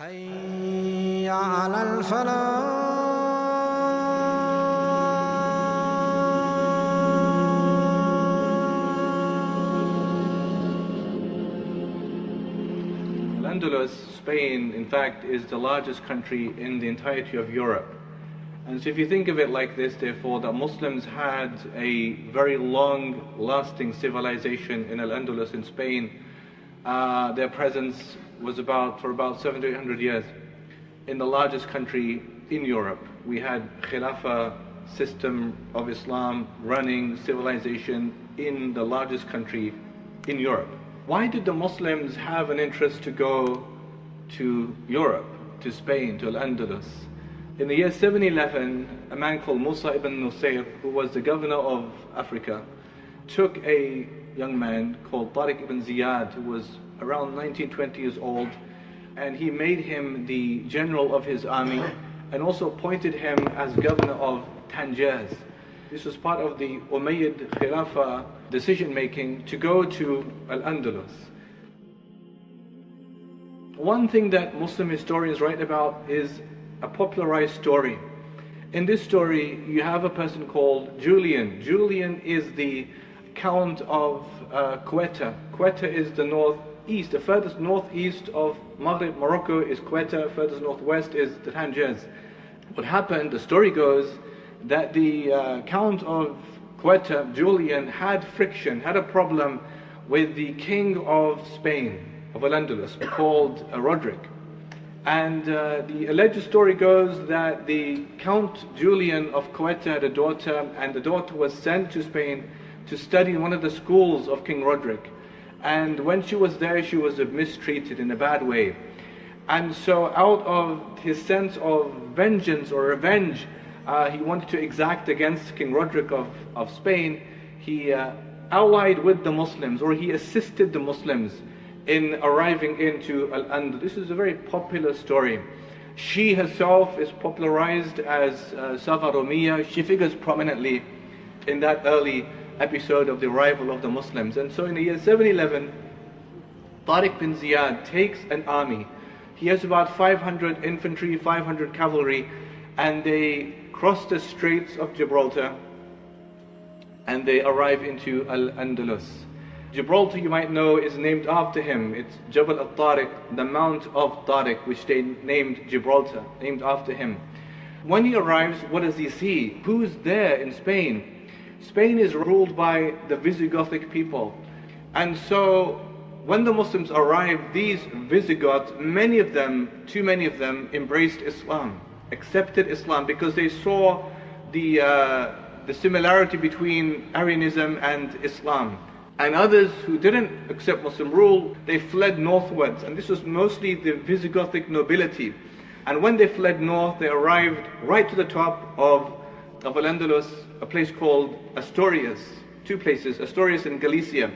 حي على الفلاح. Andulus, Spain, in fact, is the largest country in the entirety of Europe. And so if you think of it like this, therefore, that Muslims had a very long-lasting civilization in Al-Andalus in Spain. Their presence was for about 700 to 800 years in the largest country in Europe. We had Khilafah system of Islam running civilization in the largest country in Europe. Why did the Muslims have an interest to go to Europe, to Spain, to Al-Andalus? In the year 711, a man called Musa ibn Nusayr, who was the governor of Africa, took a young man called Tariq ibn Ziyad, who was around 19, 20 years old, and he made him the general of his army and also appointed him as governor of Tangiers. This was part of the Umayyad Khilafah decision making to go to Al-Andalus. One thing that Muslim historians write about is a popularized story. In this story, you have a person called Julian. Julian is the Count of Quetta. Quetta is the northeast, the furthest northeast of Maghreb, Morocco is Quetta, furthest northwest is the Tangiers. What happened, the story goes, that the Count of Quetta, Julian, had a problem with the king of Spain, of Al-Andalus, called Roderick. And the alleged story goes that the Count Julian of Quetta had a daughter, and the daughter was sent to Spain to study in one of the schools of King Roderick. And when she was there, she was mistreated in a bad way. And so out of his sense of vengeance or revenge, he wanted to exact against King Roderick of Spain. He allied with the Muslims, or he assisted the Muslims in arriving into Al-Andalus. This is a very popular story. She herself is popularized as Safa Rumiya. She figures prominently in that early episode of the arrival of the Muslims. And so in the year 711, Tariq bin Ziyad takes an army. He has about 500 infantry, 500 cavalry, and they cross the Straits of Gibraltar and they arrive into Al-Andalus. Gibraltar, you might know, is named after him. It's Jabal al-Tariq, the Mount of Tariq, which they named Gibraltar, named after him. When he arrives, what does he see? Who's there in Spain? Spain is ruled by the Visigothic people. And so when the Muslims arrived, these Visigoths, too many of them, embraced Islam, accepted Islam, because they saw the similarity between Arianism and Islam. And others who didn't accept Muslim rule, they fled northwards, and this was mostly the Visigothic nobility. And when they fled north, they arrived right to the top of Al-Andalus, a place called Asturias, two places, Asturias and Galicia.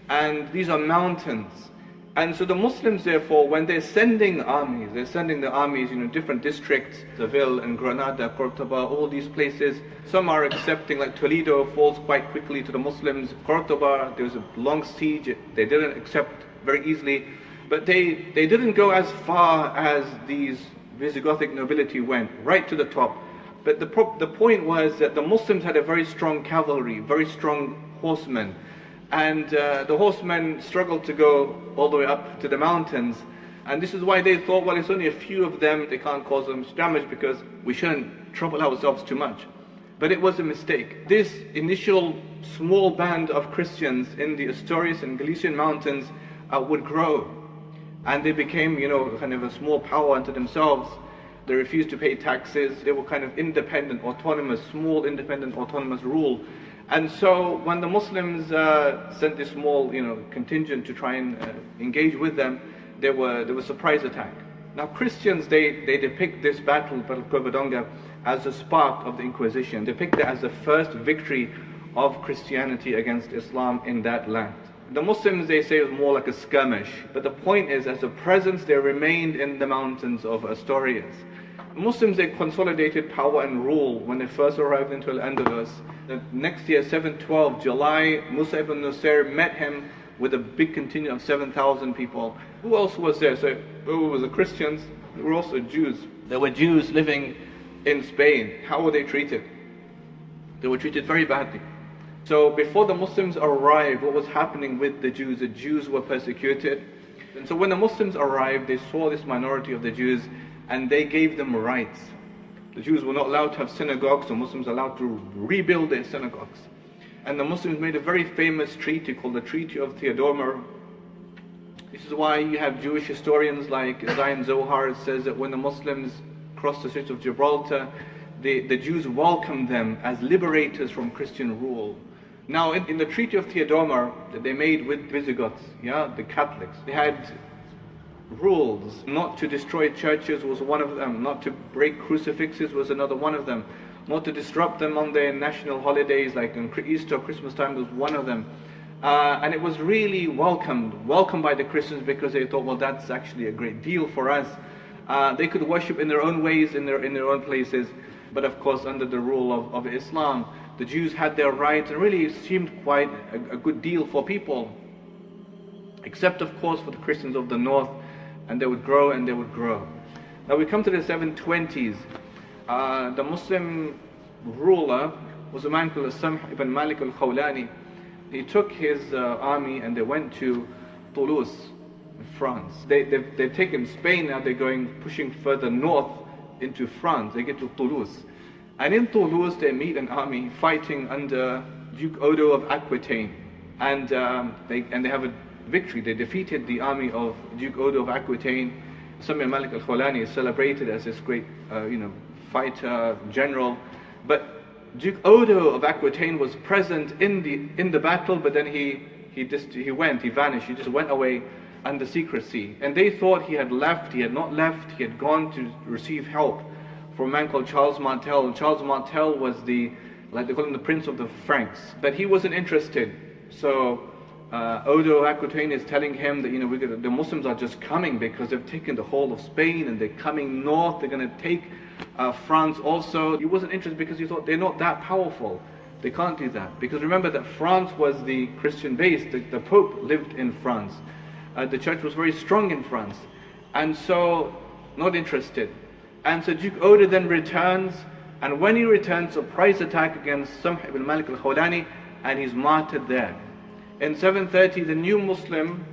And these are mountains. And so the Muslims, therefore, when they're sending the armies, different districts, Seville and Granada, Cordoba, all these places. Some are accepting, like Toledo falls quite quickly to the Muslims. Cordoba, there was a long siege, they didn't accept very easily. But they didn't go as far as these Visigothic nobility went, right to the top. But the point was that the Muslims had a very strong cavalry, very strong horsemen. And the horsemen struggled to go all the way up to the mountains. And this is why they thought, well, it's only a few of them, they can't cause them damage because we shouldn't trouble ourselves too much. But it was a mistake. This initial small band of Christians in the Asturias and Galician mountains would grow. And they became, kind of a small power unto themselves. They refused to pay taxes. They were kind of independent, small independent autonomous rule. And so when the Muslims sent this small, contingent to try and engage with them, there was surprise attack. Now Christians, they depict this battle of Covadonga as the spark of the Inquisition. They depict it as the first victory of Christianity against Islam in that land. The Muslims, they say, it was more like a skirmish. But the point is, as a presence, they remained in the mountains of Asturias. Muslims, they consolidated power and rule when they first arrived into Al-Andalus. The next year, 712, July, Musa ibn Nusayr met him with a big contingent of 7,000 people. Who else was there? So it was the Christians, there were also Jews. There were Jews living in Spain. How were they treated? They were treated very badly. So before the Muslims arrived, what was happening with the Jews? The Jews were persecuted. And so when the Muslims arrived, they saw this minority of the Jews and they gave them rights. The Jews were not allowed to have synagogues, the Muslims were allowed to rebuild their synagogues. And the Muslims made a very famous treaty called the Treaty of Theodomir. This is why you have Jewish historians like Zion Zohar says that when the Muslims crossed the Strait of Gibraltar, the Jews welcomed them as liberators from Christian rule. Now in the Treaty of Theodomir that they made with Visigoths, the Catholics, they had rules. Not to destroy churches was one of them, not to break crucifixes was another one of them, not to disrupt them on their national holidays like on Easter or Christmas time was one of them. And it was really welcomed by the Christians because they thought, well, that's actually a great deal for us. They could worship in their own ways, in their own places, but of course under the rule of Islam. The Jews had their rights and really seemed quite a good deal for people. Except of course for the Christians of the north, and they would grow and they would grow. Now we come to the 720s. The Muslim ruler was a man called Samh ibn Malik al-Khawlani. He took his army and they went to Toulouse, in France. They've taken Spain, now they're pushing further north into France. They get to Toulouse. And in Toulouse they meet an army fighting under Duke Odo of Aquitaine. And they have a victory. They defeated the army of Duke Odo of Aquitaine. Samh ibn Malik al-Khawlani is celebrated as this great fighter, general. But Duke Odo of Aquitaine was present in the battle, but then he vanished, he just went away under secrecy. And they thought he had left, he had not left, he had gone to receive help from a man called Charles Martel. And Charles Martel was like they call him the Prince of the Franks. But he wasn't interested. So Odo of Aquitaine is telling him that the Muslims are just coming because they've taken the whole of Spain and they're coming north, they're going to take France also. He wasn't interested because he thought they're not that powerful. They can't do that. Because remember that France was the Christian base. The Pope lived in France. The church was very strong in France. And so, not interested. And so Duke Odo then returns. And when he returns, surprise attack against Samh ibn Malik al-Khawlani, and he's martyred there. In 730, the new Muslim,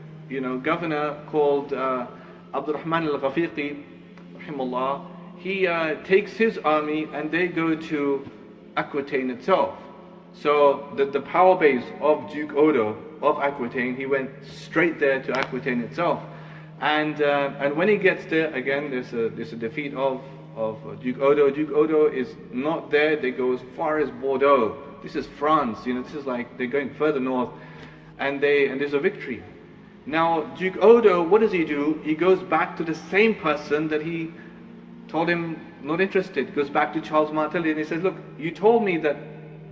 governor called Abdurrahman al-Ghafiqi, rahimahullah, he takes his army and they go to Aquitaine itself. So the power base of Duke Odo of Aquitaine, he went straight there to Aquitaine itself. And when he gets there, again, there's a defeat of Duke Odo. Duke Odo is not there. They go as far as Bordeaux. This is France. This is like they're going further north, and there's a victory. Now Duke Odo, what does he do? He goes back to the same person that he told him not interested. He goes back to Charles Martel and he says, look, you told me that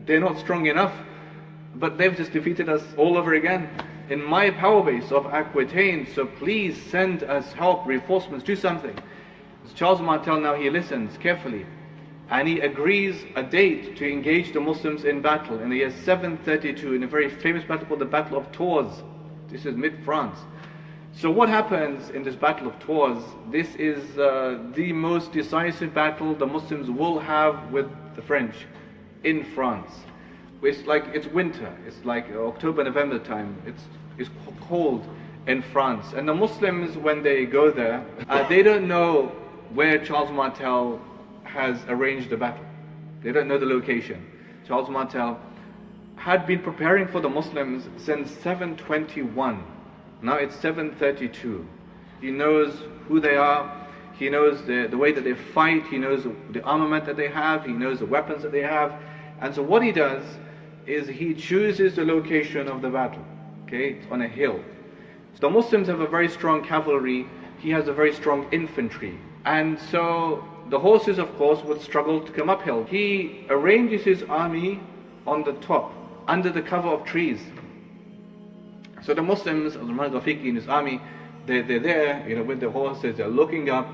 they're not strong enough, but they've just defeated us all over again in my power base of Aquitaine, so please send us help, reinforcements, do something. So Charles Martel now, he listens carefully and he agrees a date to engage the Muslims in battle in the year 732 in a very famous battle called the Battle of Tours. This is mid-France. So what happens in this Battle of Tours? This is the most decisive battle the Muslims will have with the French in France. It's winter, it's like October, November time, it's cold in France. And the Muslims, when they go there, they don't know where Charles Martel has arranged the battle. They don't know the location. Charles Martel had been preparing for the Muslims since 721. Now it's 732. He knows who they are, he knows the way that they fight, he knows the armament that they have, he knows the weapons that they have. And so what he does is he chooses the location of the battle. Okay, it's on a hill. So the Muslims have a very strong cavalry, he has a very strong infantry. And so the horses, of course, would struggle to come uphill. He arranges his army on the top, under the cover of trees. So the Muslims, Abdurrahman al-Ghafiqi and his army, they're there, with the horses, they're looking up,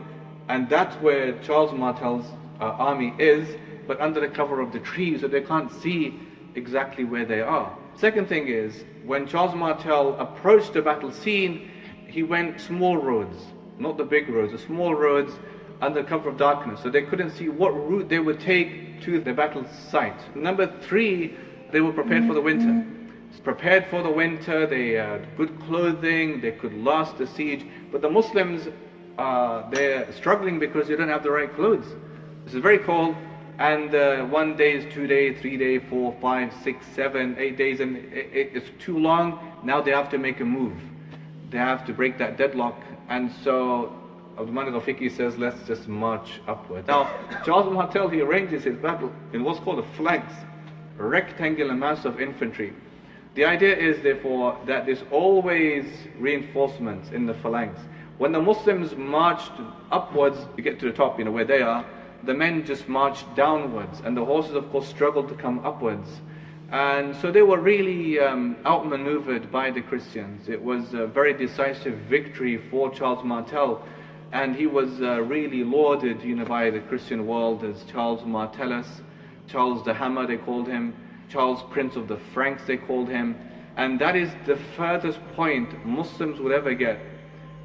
and that's where Charles Martel's army is, but under the cover of the trees, so they can't see exactly where they are. Second thing is, when Charles Martel approached the battle scene, he went small roads, not the big roads, the small roads under cover of darkness, so they couldn't see what route they would take to the battle site. Number three, they were prepared for the winter. Prepared for the winter, they had good clothing, they could last the siege. But the Muslims, they're struggling because they don't have the right clothes. This is very cold, and 1 day, 2 days, 3 days, 4, 5, 6, 7, 8 days, and it's too long. Now they have to make a move. They have to break that deadlock, and so Abdurrahman al-Fiqi says, let's just march upward. Now, Charles Martel, he arranges his battle in what's called a phalanx, a rectangular mass of infantry. The idea is, therefore, that there's always reinforcements in the phalanx. When the Muslims marched upwards to get to the top, where they are, the men just marched downwards, and the horses, of course, struggled to come upwards. And so they were really outmaneuvered by the Christians. It was a very decisive victory for Charles Martel, and he was really lauded, by the Christian world as Charles Martellus, Charles the Hammer, they called him. Charles, Prince of the Franks, they called him. And that is the furthest point Muslims would ever get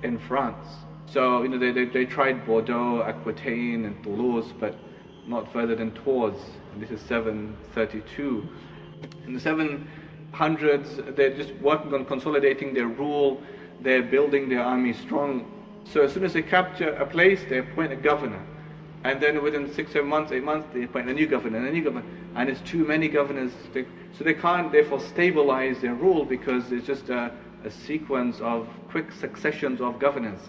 in France. So, they tried Bordeaux, Aquitaine, and Toulouse, but not further than Tours. And this is 732. In the 700s, they're just working on consolidating their rule. They're building their army strong. So as soon as they capture a place, they appoint a governor. And then within 6, 7 months, 8 months, they appoint a new governor, and it's too many governors. So they can't therefore stabilize their rule because it's just a sequence of quick successions of governors.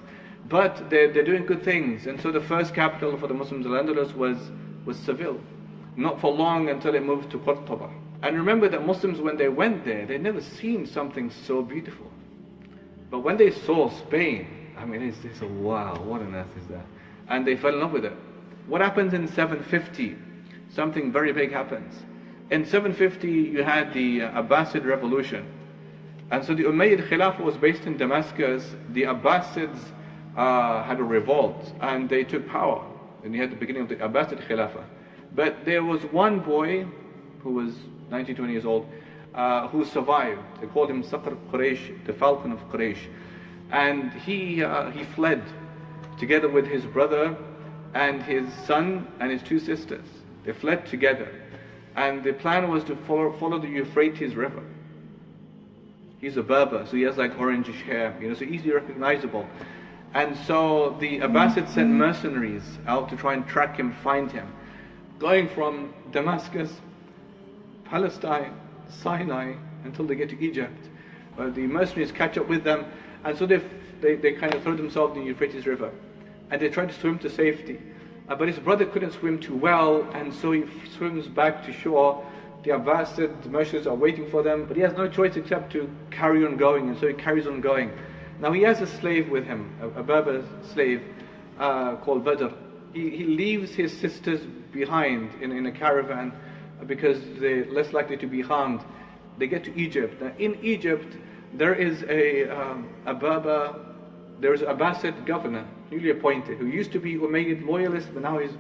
But they're doing good things. And so the first capital for the Muslims of Andulus was Seville. Not for long until it moved to Cordoba. And remember that Muslims, when they went there, they'd never seen something so beautiful. But when they saw Spain, they said, wow, what on earth is that? And they fell in love with it. What happens in 750? Something very big happens. In 750, you had the Abbasid revolution. And so the Umayyad Khilafah was based in Damascus. The Abbasids had a revolt, and they took power. And you had the beginning of the Abbasid Khilafah. But there was one boy who was 19, 20 years old, who survived. They called him Saqr Quraysh, the Falcon of Quraysh. And he fled together with his brother and his son and his 2 sisters. They fled together, and the plan was to follow the Euphrates River. He's a Berber, so he has like orangish hair, so easily recognizable. And so the Abbasids sent mercenaries out to try and track him, find him, going from Damascus, Palestine, Sinai, until they get to Egypt. The mercenaries catch up with them, and so they kind of throw themselves in the Euphrates River. And they tried to swim to safety. But his brother couldn't swim too well, and so he swims back to shore. The Abbasid mercenaries are waiting for them, but he has no choice except to carry on going, and so he carries on going. Now he has a slave with him, a Berber slave called Badr. He leaves his sisters behind in a caravan because they're less likely to be harmed. They get to Egypt. Now in Egypt, there is a Berber, there is an Abbasid governor, newly appointed, who used to be Umayyad loyalist, but now he's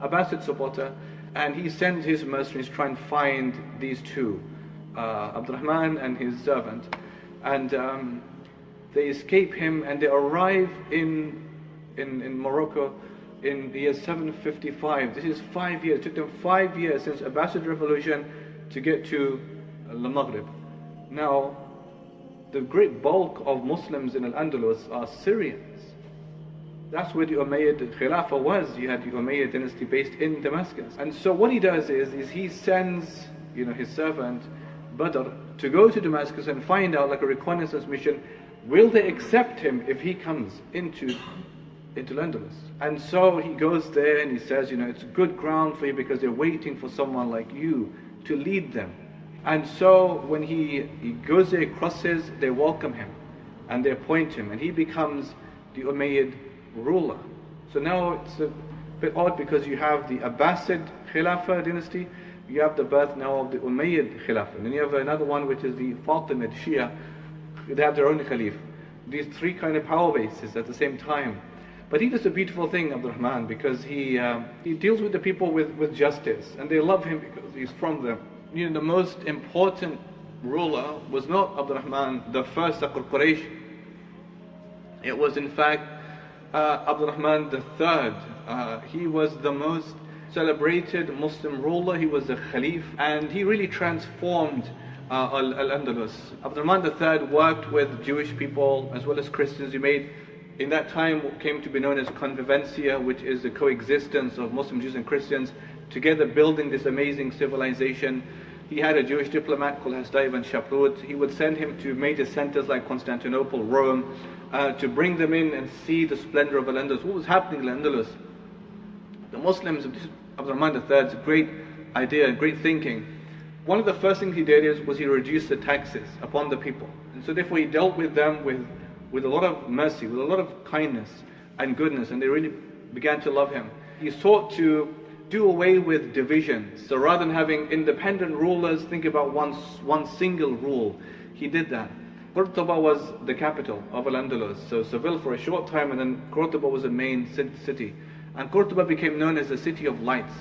Abbasid supporter, and he sends his mercenaries to try and find these two, Abdurrahman and his servant, and they escape him, and they arrive in Morocco in the year 755. This is 5 years. It took them 5 years since Abbasid revolution to get to the Maghrib. Now, the great bulk of Muslims in Al-Andalus are Syrians. That's where the Umayyad Khilafah was. You had the Umayyad dynasty based in Damascus. And so what he does is he sends, his servant Badr to go to Damascus and find out, like a reconnaissance mission, will they accept him if he comes into Al-Andalus? And so he goes there and he says, it's good ground for you because they're waiting for someone like you to lead them. And so when he goes there, crosses, they welcome him and they appoint him, and he becomes the Umayyad ruler. So now it's a bit odd because you have the Abbasid Khilafah dynasty, you have the birth now of the Umayyad Khilafah, and then you have another one which is the Fatimid Shia. They have their own Khalif. These 3 kind of power bases at the same time. But he does a beautiful thing, Abdurrahman, because he deals with the people with justice, and they love him because he's from them. The most important ruler was not Abdurrahman the first Saqr Quraysh. It was in fact Abdurrahman the third. He was the most celebrated Muslim ruler. He was the Khalif, and he really transformed Al-Andalus. Abdurrahman III worked with Jewish people as well as Christians. He made, in that time, what came to be known as convivencia, which is the coexistence of Muslim Jews and Christians together building this amazing civilization. He had a Jewish diplomat called Hasdai ibn Shaprut. He would send him to major centers like Constantinople, Rome, to bring them in and see the splendor of Al-Andalus. What was happening in Al-Andalus? The Muslims, Abdurrahman III's great idea, great thinking. One of the first things he did was he reduced the taxes upon the people. And so therefore he dealt with them with a lot of mercy, with a lot of kindness and goodness, and they really began to love him. He sought to do away with divisions. So rather than having independent rulers think about one single rule, he did that. Qurtuba was the capital of Al-Andalus, so Seville for a short time, and then Qurtuba was the main city. And Qurtuba became known as the city of lights.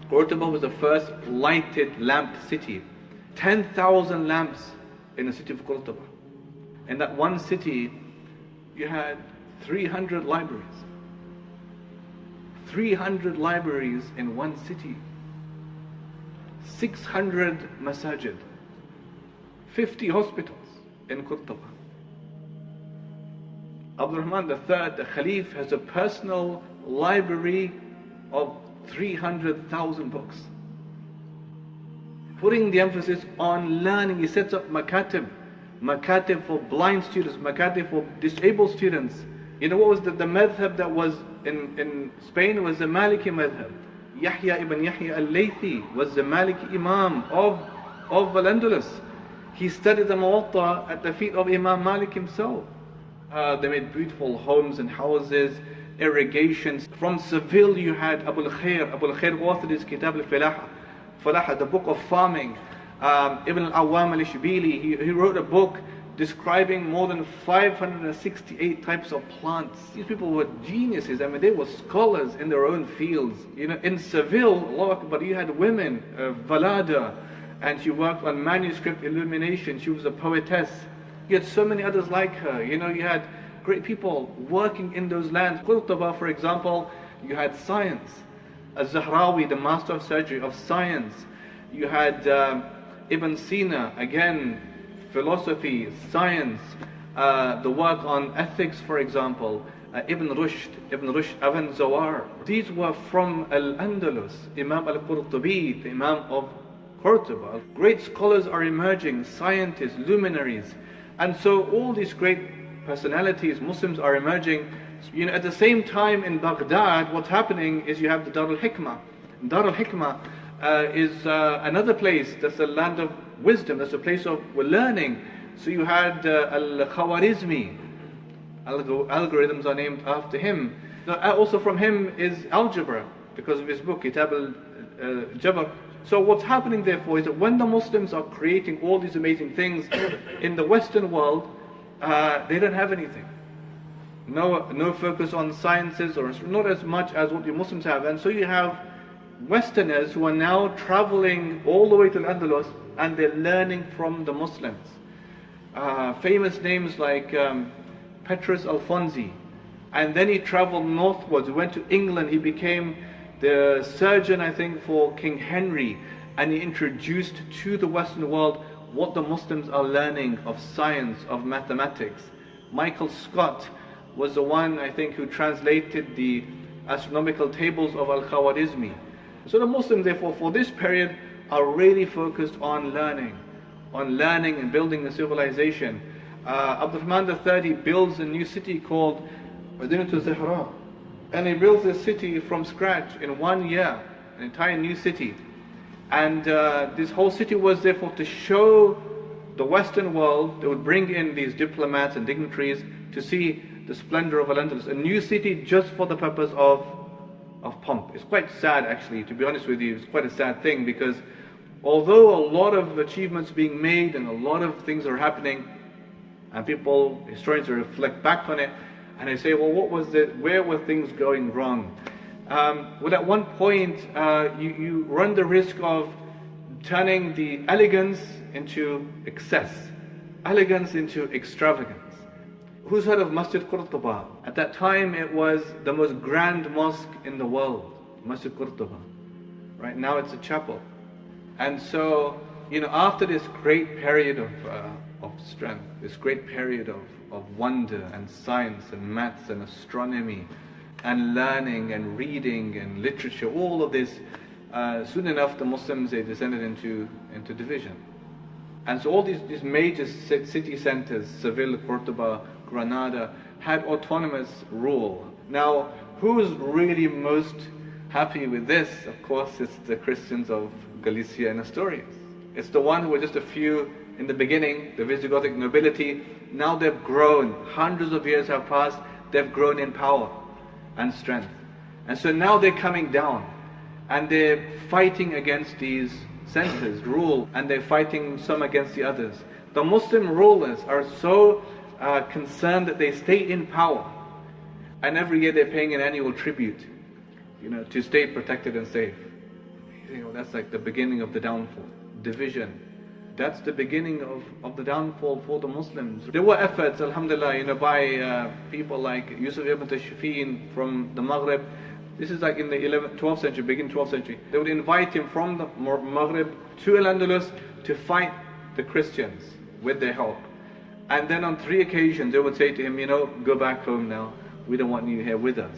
Qurtuba was the first lighted lamp city. 10,000 lamps in the city of Qurtuba. In that one city, you had 300 libraries. 300 libraries in one city. 600 masajid. 50 hospitals in Qurtuba. Abdurrahman III, the Khalif, has a personal library of 300,000 books. Putting the emphasis on learning, he sets up makatib for blind students, makatib for disabled students. You know what was the madhab that was in Spain? It was the Maliki madhab. Yahya ibn Yahya al-Laythi was the Maliki Imam of Al-Andalus. He studied the Muwatta at the feet of Imam Malik himself. They made beautiful homes and houses, irrigations. From Seville you had Abu al-Khair. Abu al-Khair authored his Kitab al-Falaha, the book of farming. Ibn al-Awwam al-Ishbili, he wrote a book describing more than 568 types of plants. These people were geniuses. I mean, they were scholars in their own fields. You know, in Seville, Allah Akbar, you had women, Valada, and she worked on manuscript illumination. She was a poetess. You had so many others like her. You know, you had great people working in those lands. Qurtuba, for example, you had science. Az-Zahrawi, the master of surgery, of science. You had Ibn Sina, again, philosophy, science, the work on ethics, for example. Ibn Rushd, Ibn Zawar. These were from Al-Andalus. Imam Al-Qurtubi, the Imam of Qurtuba. Great scholars are emerging, scientists, luminaries. And so all these great personalities, Muslims are emerging. You know, at the same time in Baghdad, what's happening is you have the Dar al-Hikmah. Dar al-Hikmah is another place that's a land of wisdom, that's a place of learning. So you had Al-Khawarizmi, algorithms are named after him. Also from him is algebra, because of his book, Kitab al-Jabr. So what's happening therefore is that when the Muslims are creating all these amazing things in the Western world, they don't have anything. No focus on sciences, or not as much as what the Muslims have. And so you have Westerners who are now traveling all the way to Andalus, and they're learning from the Muslims. Famous names like Petrus Alfonsi. And then he traveled northwards, he went to England, he became the surgeon, I think, for King Henry, and he introduced to the Western world what the Muslims are learning of science, of mathematics. Michael Scott was the one, I think, who translated the astronomical tables of Al-Khawarizmi. So the Muslims, therefore, for this period, are really focused on learning and building a civilization. Abdurrahman III builds a new city called Madinatul Zahra. And he builds this city from scratch in 1 year, an entire new city. And this whole city was therefore to show the Western world, they would bring in these diplomats and dignitaries to see the splendor of Al-Andalus, a new city just for the purpose of pomp. It's quite sad, actually, to be honest with you. It's quite a sad thing, because although a lot of achievements being made and a lot of things are happening, and historians reflect back on it, and they say, well, where were things going wrong? Well, at one point, you run the risk of turning the elegance into excess, elegance into extravagance. Who's heard of Masjid Qurtuba? At that time it was the most grand mosque in the world, Masjid Qurtuba. Right now it's a chapel. And so, after this great period of strength, this great period of wonder and science and maths and astronomy and learning and reading and literature, all of this, soon enough the Muslims, they descended into division. And so all these major city centers, Seville, Cordoba, Granada, had autonomous rule. Now, who's really most happy with this? Of course, it's the Christians of Galicia and Asturias. It's the one who were just a few in the beginning, the Visigothic nobility. Now they've grown, hundreds of years have passed, they've grown in power and strength. And so now they're coming down, and they're fighting against these centers, rule, and they're fighting some against the others. The Muslim rulers are so concerned that they stay in power, and every year they're paying an annual tribute, to stay protected and safe. That's like the beginning of the downfall, division. That's the beginning of the downfall for the Muslims. There were efforts, alhamdulillah, by people like Yusuf ibn Tashfin from the Maghrib. This is like in the 12th century, beginning 12th century. They would invite him from the Maghrib to Andulus to fight the Christians with their help. And then on 3 occasions they would say to him, go back home now, we don't want you here with us.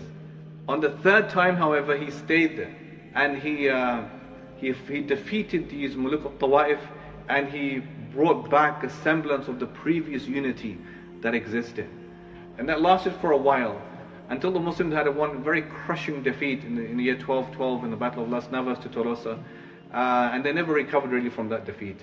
On the 3rd time, however, he stayed there, and he defeated these Muluk al-Tawa'if, and he brought back a semblance of the previous unity that existed. And that lasted for a while, until the Muslims had one very crushing defeat in the year 1212 in the Battle of Las Navas to Tolosa, and they never recovered really from that defeat.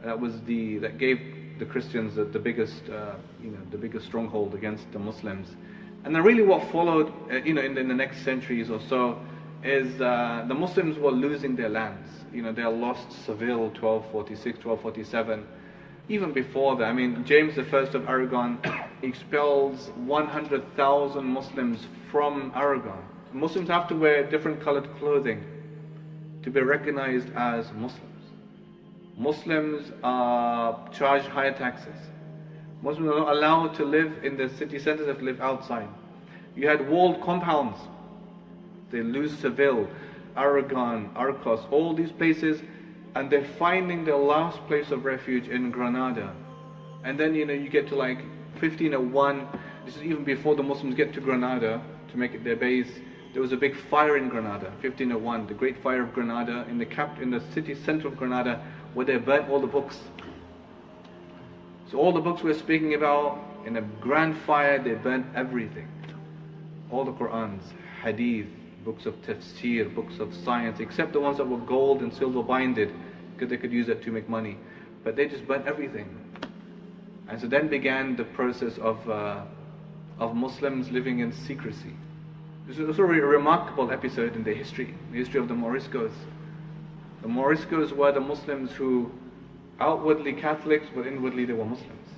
That gave the Christians the biggest stronghold against the Muslims. And then really what followed, in the next centuries or so, is the Muslims were losing their lands. They lost Seville 1246, 1247. Even before that, James I of Aragon expels 100,000 Muslims from Aragon. Muslims have to wear different colored clothing to be recognized as Muslims. Muslims are charged higher taxes. Muslims are not allowed to live in the city centers, they have to live outside. You had walled compounds. They lose Seville, Aragon, Arcos, all these places, and they're finding their last place of refuge in Granada. And then you get to like 1501. This is even before the Muslims get to Granada to make it their base. There was a big fire in Granada, 1501, the Great Fire of Granada, in the city center of Granada, where they burnt all the books. So all the books we're speaking about, in a grand fire, they burnt everything. All the Qur'ans, Hadith, books of tafsir, books of science, except the ones that were gold and silver binded, because they could use that to make money. But they just burnt everything. And so then began the process of Muslims living in secrecy. This is also a remarkable episode in the history of the Moriscos. The Moriscos were the Muslims who, outwardly Catholics, but inwardly they were Muslims.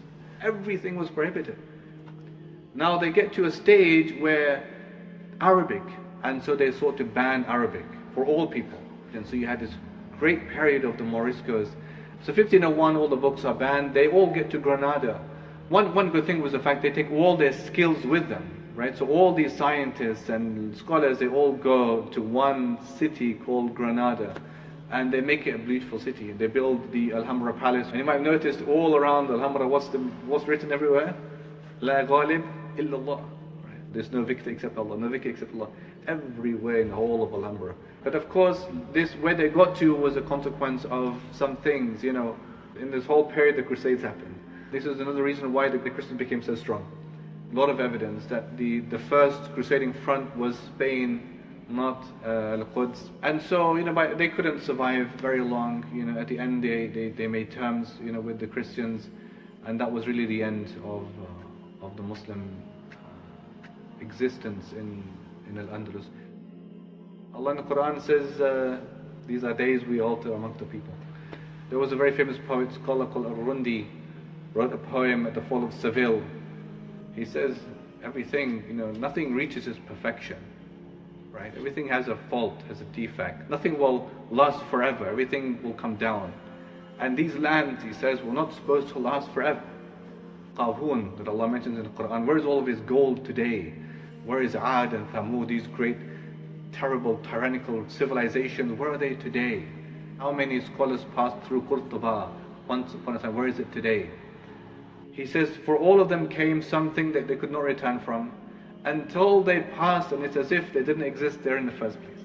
Everything was prohibited. Now they get to a stage where Arabic, and so they sought to ban Arabic for all people. And so you had this great period of the Moriscos. So 1501, all the books are banned. They all get to Granada. One good thing was the fact they take all their skills with them. Right? So all these scientists and scholars, they all go to one city called Granada, and they make it a beautiful city. They build the Alhambra Palace, and you might have noticed all around Alhambra, what's written everywhere? La ghalib illallah. Right? There's no victor except Allah, no victor except Allah. Everywhere in the whole of Alhambra. But of course, where they got to was a consequence of some things. In this whole period, the Crusades happened. This is another reason why the Christians became so strong. A lot of evidence that the first crusading front was Spain, not Al-Quds. And so, they couldn't survive very long. At the end, they made terms, with the Christians, and that was really the end of the Muslim existence in Al-Andalus. Allah in the Quran says, these are days we alter amongst the people. There was a very famous poet, scholar called Al-Rundi, wrote a poem at the fall of Seville. He says, everything, nothing reaches its perfection right? Everything has a fault, has a defect. Nothing will last forever. Everything will come down. And these lands, he says, were not supposed to last forever. Qawhun, that Allah mentions in the Quran. Where is all of his gold today? Where is Ad and Thamud, these great, terrible, tyrannical civilizations? Where are they today? How many scholars passed through Qurtuba once upon a time? Where is it today? He says, for all of them came something that they could not return from until they passed, and it's as if they didn't exist there in the first place.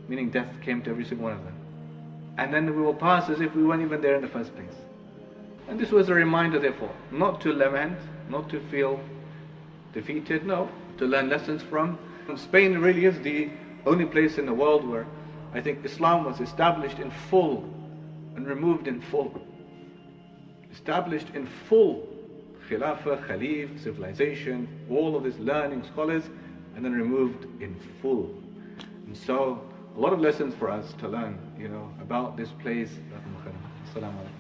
Meaning death came to every single one of them. And then we will pass as if we weren't even there in the first place. And this was a reminder, therefore, not to lament, not to feel defeated, no, to learn lessons from. Spain really is the only place in the world where I think Islam was established in full and removed in full. Established in full. Khilafah, Khalif, civilization, all of this learning, scholars, and then removed in full. And so, a lot of lessons for us to learn, about this place. Assalamu alaikum.